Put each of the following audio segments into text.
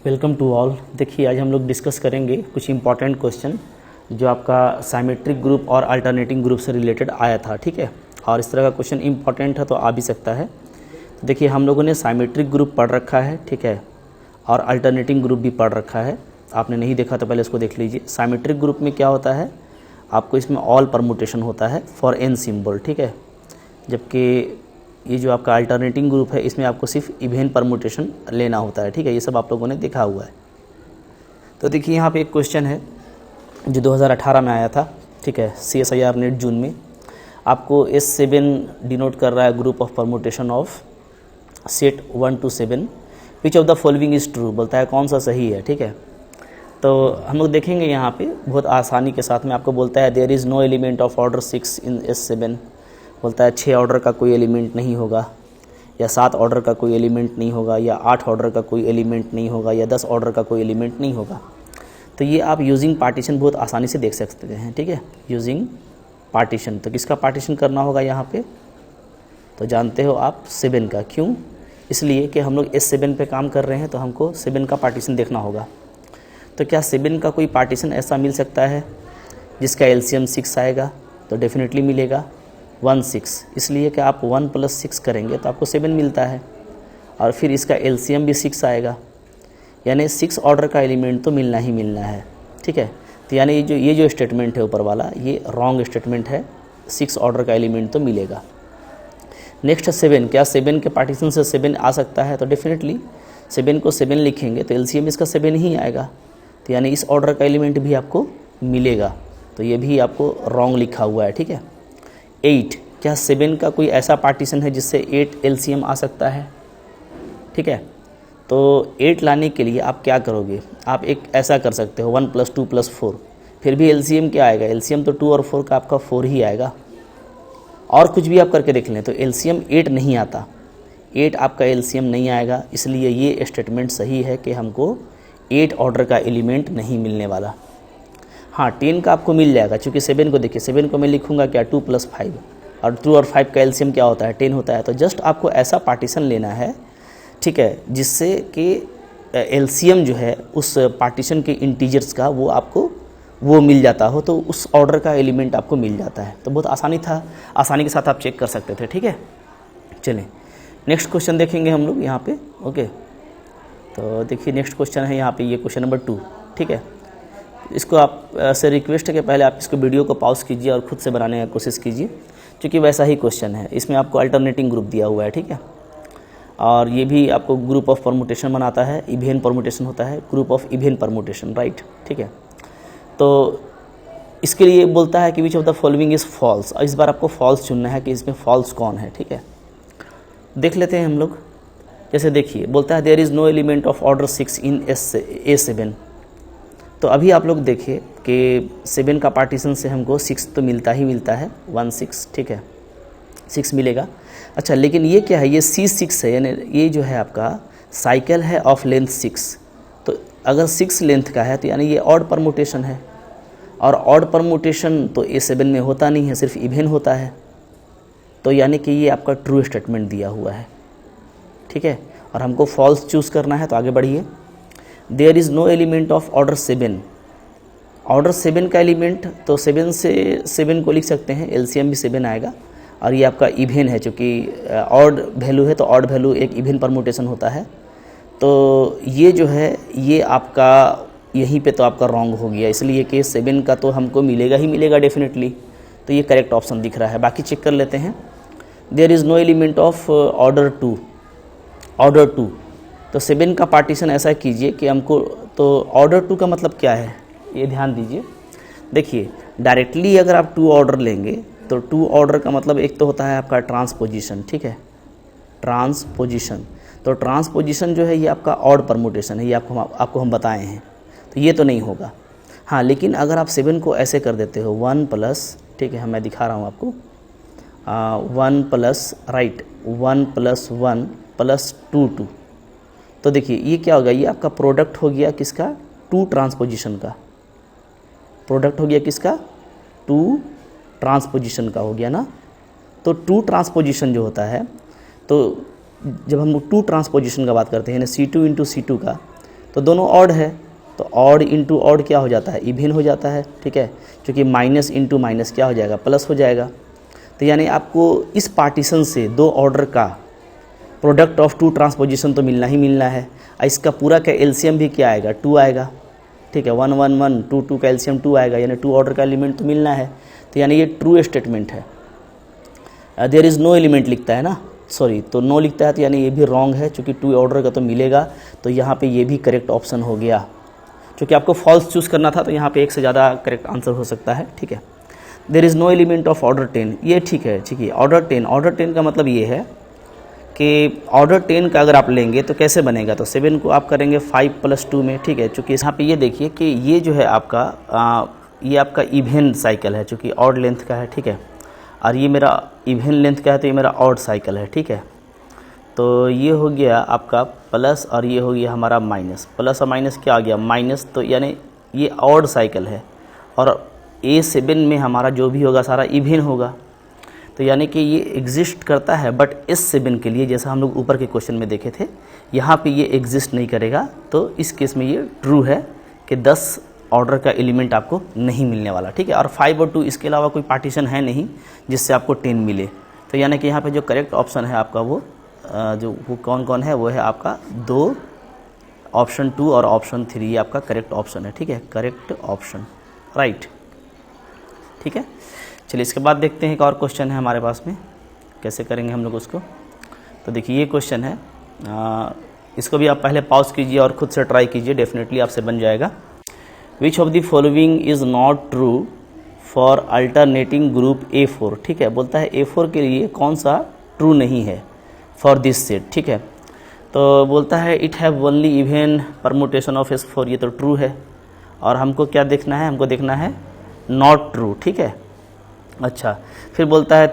Welcome to all. देखिए आज हम लोग डिस्कस करेंगे कुछ इंपॉर्टेंट क्वेश्चन जो आपका साइमेट्रिक ग्रुप और अल्टरनेटिंग ग्रुप से रिलेटेड आया था, ठीक है। और इस तरह का क्वेश्चन इंपॉर्टेंट है तो आ भी सकता है। तो देखिए हम लोगों ने साइमेट्रिक ग्रुप पढ़ रखा है, ठीक है, और अल्टरनेटिंग ग्रुप भी पढ़ रखा है। आपने नहीं देखा तो पहले इसको देख लीजिए। साइमेट्रिक ग्रुप में क्या होता है, आपको इसमें ऑल परमुटेशन होता है फॉर एन सिंबल, ठीक है। जबकि ये जो आपका अल्टरनेटिंग ग्रुप है इसमें आपको सिर्फ इवेन परमुटेशन लेना होता है, ठीक है। ये सब आप लोगों ने देखा हुआ है। तो देखिए यहाँ पे एक क्वेश्चन है जो 2018 में आया था, ठीक है, CSIR नेट जून में। आपको S7 डिनोट कर रहा है group of permutation of set 1 to 7, which of the following is true, बोलता है कौन सा सही है, ठीक है। तो हम लोग देखेंगे यहाँ पे बहुत आसानी के साथ में। आपको बोलता है there is no element of order 6 in S7, बोलता है 6 ऑर्डर का कोई एलिमेंट नहीं होगा, या 7 ऑर्डर का कोई एलिमेंट नहीं होगा, या 8 ऑर्डर का कोई एलिमेंट नहीं होगा, या 10 ऑर्डर का कोई एलिमेंट नहीं होगा। तो ये आप यूजिंग पार्टीशन बहुत आसानी से देख सकते हैं, ठीक है। यूजिंग पार्टीशन, तो किसका पार्टीशन करना होगा यहाँ पे, तो जानते हो आप 7 का। क्यों? इसलिए कि हम लोग S7 पे काम कर रहे हैं तो हमको 7 का पार्टीशन देखना होगा। तो क्या 7 का कोई पार्टीशन ऐसा मिल सकता है जिसका LCM 6 आएगा? तो डेफिनेटली मिलेगा 1 6, इसलिए कि आप 1 + 6 करेंगे तो आपको 7 मिलता है, और फिर इसका LCM भी 6 आएगा, यानी 6 ऑर्डर का एलिमेंट तो मिलना ही मिलना है, ठीक है। तो यानी ये जो स्टेटमेंट है ऊपर वाला, ये रॉन्ग स्टेटमेंट है, 6 ऑर्डर का एलिमेंट तो मिलेगा। नेक्स्ट 7, क्या 7 के पार्टीशन से 7 आ सकता है? तो डेफिनेटली 7 को 7 लिखेंगे तो LCM इसका 7 ही आएगा, तो यानी इस ऑर्डर का एलिमेंट भी आपको मिलेगा। तो ये भी आपको रॉन्ग लिखा हुआ है, ठीक है। 8, क्या 7 का कोई ऐसा पार्टीशन है जिससे 8 LCM आ सकता है, ठीक है। तो 8 लाने के लिए आप क्या करोगे, आप एक ऐसा कर सकते हो 1 + 2 + 4, फिर भी LCM क्या आएगा? LCM तो 2 और 4 का आपका 4 ही आएगा। और कुछ भी आप करके देख लें तो LCM 8 नहीं आता, 8 आपका LCM नहीं आएगा, इसलिए ये स्टेटमेंट सही है कि हमको 8 ऑर्डर का एलिमेंट नहीं मिलने वाला। हाँ, 10 का आपको मिल जाएगा, क्योंकि 7 को देखिए, 7 को मैं लिखूंगा क्या, 2 + 5, और 2 और 5 का LCM क्या होता है, 10 होता है। तो जस्ट आपको ऐसा पार्टीशन लेना है, ठीक है, जिससे कि LCM जो है उस पार्टीशन के इंटीजर्स का वो मिल जाता हो, तो उस ऑर्डर का एलिमेंट आपको मिल जाता है। तो बहुत आसानी के साथ आप चेक कर सकते थे, ठीक है। चलिए नेक्स्ट क्वेश्चन देखेंगे हम लोग यहाँ पे, ओके। तो देखिए नेक्स्ट क्वेश्चन है यहाँ पे, ये क्वेश्चन नंबर 2, ठीक है। इसको आप से रिक्वेस्ट है कि पहले आप इसको वीडियो को पॉज कीजिए और खुद से बनाने की कोशिश कीजिए, क्योंकि वैसा ही क्वेश्चन है। इसमें आपको अल्टरनेटिंग ग्रुप दिया हुआ है, ठीक है, और ये भी आपको ग्रुप ऑफ परमुटेशन बनाता है, इवेन परमुटेशन होता है, group of even permutation, right, ठीक है। तो इसके लिए बोलता है कि which of the following is false, और इस बार आपको फॉल्स चुनना है कि इसमें फॉल्स कौन है, ठीक है। देख लेते हैं हम लोग। जैसे देखिए बोलता है there is no element of order 6 in A7। तो अभी आप लोग देखिए कि 7 का पार्टीशन से हमको 6 तो मिलता ही मिलता है, 1 6, ठीक है, 6 मिलेगा। अच्छा, लेकिन ये क्या है, ये C6 है, यानी ये जो है आपका साइकिल है ऑफ लेंथ 6। तो अगर 6 लेंथ का है तो यानी ये ऑड परमुटेशन है, और ऑड परमुटेशन तो A7 में होता नहीं है, सिर्फ इवेन होता है। तो यानी कि ये आपका ट्रू स्टेटमेंट दिया हुआ है, ठीक है, और हमको फॉल्स चूज़ करना है। तो आगे बढ़िए। There is no element of order 7, order 7 का एलिमेंट, तो 7 से 7 को लिख सकते हैं, LCM भी 7 आएगा, और ये आपका इवेन है, चूँकि ऑड वैल्यू है तो ऑड वैल्यू एक इवेन परमुटेशन होता है। तो ये जो है ये आपका यहीं पे तो आपका रॉन्ग हो गया, इसलिए कि 7 का तो हमको मिलेगा ही मिलेगा डेफिनेटली। तो ये करेक्ट ऑप्शन दिख रहा है। बाकी चेक कर लेते हैं। There is no element of order 2, तो 7 का पार्टीशन ऐसा कीजिए कि हमको, तो ऑर्डर 2 का मतलब क्या है ये ध्यान दीजिए। देखिए डायरेक्टली अगर आप 2 ऑर्डर लेंगे तो 2 ऑर्डर का मतलब एक तो होता है आपका ट्रांसपोजिशन, ठीक है, ट्रांसपोजिशन। तो ट्रांसपोजिशन जो है ये आपका ऑड परमुटेशन है, ये आपको हम बताए हैं, तो ये तो नहीं होगा। हाँ, लेकिन अगर आप 7 को ऐसे कर देते हो 1 प्लस, ठीक है, मैं दिखा रहा हूँ आपको, 1 प्लस, राइट, 1 + 1 + 2 2, तो देखिए ये क्या होगा, ये आपका प्रोडक्ट हो गया किसका, 2 ट्रांसपोजिशन का, प्रोडक्ट हो गया किसका, 2 ट्रांसपोजिशन का हो गया ना। तो 2 ट्रांसपोजिशन जो होता है, तो जब हम 2 ट्रांसपोजिशन का बात करते हैं ना, C2 × C2 का, तो दोनों ऑड है, तो ऑड इंटू ऑड क्या हो जाता है, इवन हो जाता है, ठीक है, क्योंकि माइनस इंटू माइनस क्या हो जाएगा, प्लस हो जाएगा। तो यानी आपको इस पार्टीशन से दो ऑर्डर का प्रोडक्ट ऑफ टू ट्रांसपोजिशन तो मिलना ही मिलना है। इसका पूरा का एलसीएम भी क्या आएगा, 2 आएगा, ठीक है, 1 1 1 2 2 का एलसीएम 2 आएगा, यानी 2 ऑर्डर का एलिमेंट तो मिलना है। तो यानी ये ट्रू स्टेटमेंट है। देयर इज़ नो एलिमेंट लिखता है ना, सॉरी, तो नो लिखता है तो यानी ये भी रॉन्ग है, क्योंकि 2 ऑर्डर का तो मिलेगा, तो यहाँ पे ये भी करेक्ट ऑप्शन हो गया। क्योंकि आपको फॉल्स चूज़ करना था, तो यहाँ पे एक से ज़्यादा करेक्ट आंसर हो सकता है, ठीक है। There is no element of order 10, ये ठीक है, ठीक है। ऑर्डर 10 का मतलब ये है कि ऑर्डर 10 का अगर आप लेंगे तो कैसे बनेगा, तो 7 को आप करेंगे 5 + 2 में, ठीक है। चूँकि यहाँ पे ये देखिए कि ये जो है आपका ये आपका इवन साइकिल है, चूँकि ऑड लेंथ का है, ठीक है, और ये मेरा इवन लेंथ का है, तो ये मेरा ऑड साइकिल है, ठीक है। तो ये हो गया आपका प्लस और ये हो गया हमारा माइनस, प्लस और माइनस क्या आ गया, माइनस, तो यानी ये ऑड साइकिल है और A7 में हमारा जो भी होगा सारा इवन होगा। तो यानी कि ये एग्जिस्ट करता है, बट S7 के लिए जैसा हम लोग ऊपर के क्वेश्चन में देखे थे, यहाँ पे ये एग्जिस्ट नहीं करेगा। तो इस केस में ये ट्रू है कि 10 ऑर्डर का एलिमेंट आपको नहीं मिलने वाला, ठीक है। और 5 और 2 इसके अलावा कोई पार्टीशन है नहीं जिससे आपको 10 मिले। तो यानी कि यहाँ पे जो करेक्ट ऑप्शन है आपका वो कौन कौन है, वो है आपका 2, ऑप्शन 2 और ऑप्शन 3, ये आपका करेक्ट ऑप्शन है, ठीक है, करेक्ट ऑप्शन, राइट, ठीक है। चलिए इसके बाद देखते हैं एक और क्वेश्चन है हमारे पास में, कैसे करेंगे हम लोग उसको। तो देखिए ये क्वेश्चन है, इसको भी आप पहले पॉज कीजिए और खुद से ट्राई कीजिए, डेफिनेटली आपसे बन जाएगा। विच of the following is not true for alternating group A4, ठीक है। बोलता है A4 के लिए कौन सा ट्रू नहीं है फॉर दिस सेट, ठीक है। तो बोलता है it have only even permutation of S4, ये तो ट्रू है। और हमको क्या देखना है, हमको देखना है नॉट ट्रू, ठीक है। अच्छा, फिर बोलता है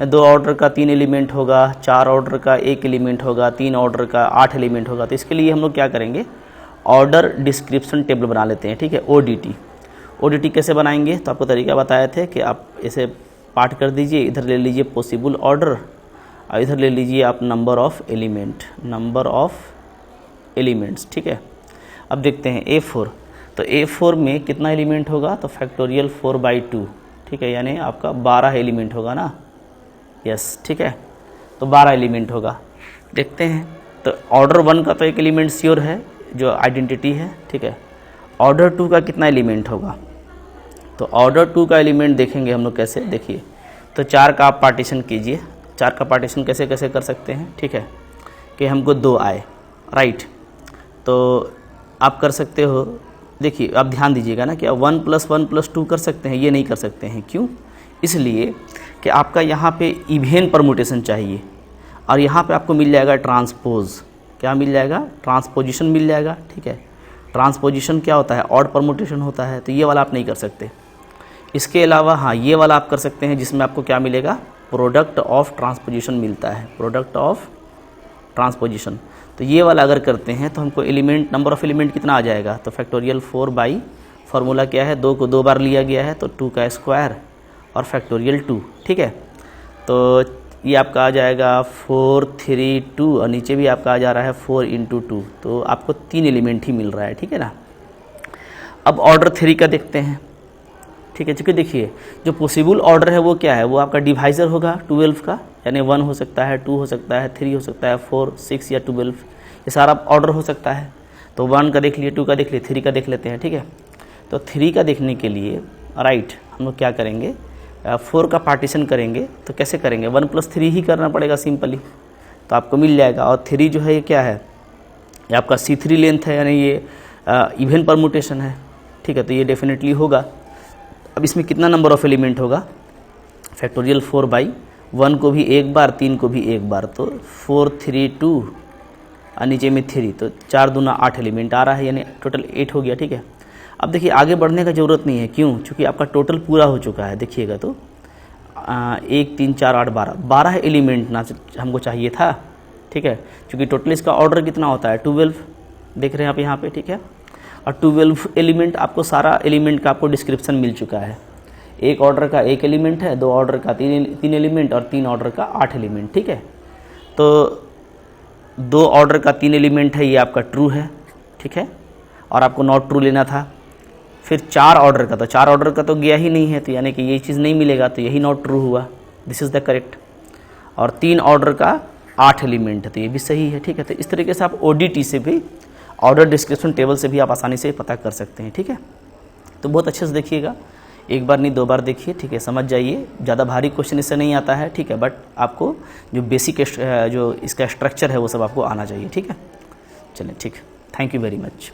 2 ऑर्डर का 3 एलिमेंट होगा, 4 ऑर्डर का 1 एलिमेंट होगा, 3 ऑर्डर का 8 एलिमेंट होगा। तो इसके लिए हम लोग क्या करेंगे, ऑर्डर डिस्क्रिप्शन टेबल बना लेते हैं, ठीक है, ODT कैसे बनाएंगे, तो आपको तरीका बताए थे कि आप इसे पार्ट कर दीजिए, इधर ले लीजिए पॉसिबल ऑर्डर और इधर ले लीजिए आप नंबर ऑफ एलिमेंट्स, ठीक है। अब देखते हैं A4, तो A4 में कितना एलिमेंट होगा, तो फैक्टोरियल 4/2, ठीक है, यानी आपका 12 एलिमेंट होगा ना, यस, ठीक है, तो 12 एलिमेंट होगा। देखते हैं, तो ऑर्डर 1 का तो एक एलिमेंट श्योर है जो आइडेंटिटी है, ठीक है। ऑर्डर 2 का कितना एलिमेंट होगा, तो ऑर्डर 2 का एलिमेंट देखेंगे हम लोग कैसे, देखिए, तो 4 का आप पार्टीशन कीजिए। 4 का पार्टीशन कैसे कैसे कर सकते हैं, ठीक है, कि हमको 2 आए, राइट, तो आप कर सकते हो। देखिए आप ध्यान दीजिएगा ना कि 1 + 1 + 2 कर सकते हैं, ये नहीं कर सकते हैं, क्यों, इसलिए कि आपका यहाँ पे इवन परमुटेशन चाहिए और यहाँ पे आपको मिल जाएगा ट्रांसपोज, क्या मिल जाएगा, ट्रांसपोजिशन मिल जाएगा, ठीक है। ट्रांसपोजिशन क्या होता है, ऑड परमुटेशन होता है, तो ये वाला आप नहीं कर सकते। इसके अलावा हाँ, ये वाला आप कर सकते हैं, जिसमें आपको क्या मिलेगा, प्रोडक्ट ऑफ ट्रांसपोजिशन मिलता है, प्रोडक्ट ऑफ ट्रांसपोजिशन। तो ये वाला अगर करते हैं तो हमको एलिमेंट, नंबर ऑफ एलिमेंट कितना आ जाएगा, तो फैक्टोरियल 4 फार्मूला क्या है, 2 को 2 बार लिया गया है, तो 2 का स्क्वायर और फैक्टोरियल 2, ठीक है। तो ये आपका आ जाएगा 4 3 2 और नीचे भी आपका आ जा रहा है 4 × 2, तो आपको 3 एलिमेंट ही मिल रहा है, ठीक है ना। अब ऑर्डर 3 का देखते हैं, ठीक है, चूँकि देखिए जो पॉसिबल ऑर्डर है वो क्या है, वो आपका डिवाइज़र होगा 12 का, यानी 1 हो सकता है, 2 हो सकता है, 3 हो सकता है, 4 6 या 12, ये सारा ऑर्डर हो सकता है। तो 1 का देख लिए, 2 का देख लिए, 3 का देख लेते हैं, ठीक है। तो 3 का देखने के लिए राइट हम लोग क्या करेंगे, 4 का पार्टीशन करेंगे। तो कैसे करेंगे, 1 + 3 ही करना पड़ेगा सिंपली, तो आपको मिल जाएगा। और 3 जो है ये क्या है, ये आपका C3 लेंथ है, यानी ये इवन परमुटेशन है, ठीक है, तो ये डेफिनेटली होगा। अब इसमें कितना नंबर ऑफ एलिमेंट होगा, फैक्टोरियल 4/1 को भी एक बार, 3 को भी एक बार, तो 4 3 2 और नीचे में 3, तो 4 दूना 8 एलिमेंट आ रहा है, यानी टोटल 8 हो गया, ठीक है। अब देखिए आगे बढ़ने का ज़रूरत नहीं है, क्यों, क्योंकि आपका टोटल पूरा हो चुका है। देखिएगा तो 1 3 4 8 12 एलिमेंट ना हमको चाहिए था, ठीक है, क्योंकि टोटल इसका ऑर्डर कितना होता है 12, देख रहे हैं आप यहाँ पे, ठीक है। और 12 एलिमेंट आपको, सारा एलिमेंट का आपको डिस्क्रिप्शन मिल चुका है। 1 ऑर्डर का 1 एलिमेंट है, 2 ऑर्डर का 3 एलिमेंट और 3 ऑर्डर का 8 एलिमेंट, ठीक है। तो 2 ऑर्डर का 3 एलिमेंट है, ये आपका ट्रू है, ठीक है। और आपको नॉट ट्रू लेना था। फिर 4 ऑर्डर का, तो 4 ऑर्डर का तो गया ही नहीं है, तो यानी कि ये चीज़ नहीं मिलेगा, तो यही नॉट ट्रू हुआ, दिस इज़ द करेक्ट। और 3 ऑर्डर का 8 एलिमेंट है, तो ये भी सही है, ठीक है। तो इस तरीके से आप ODT से भी, ऑर्डर डिस्क्रिप्शन टेबल से भी आप आसानी से पता कर सकते हैं, ठीक है। तो बहुत अच्छे से देखिएगा, एक बार नहीं 2 बार देखिए, ठीक है, समझ जाइए। ज़्यादा भारी क्वेश्चन इससे नहीं आता है, ठीक है, बट आपको जो बेसिक जो इसका स्ट्रक्चर है वो सब आपको आना चाहिए, ठीक है। चलिए ठीक, थैंक यू वेरी मच।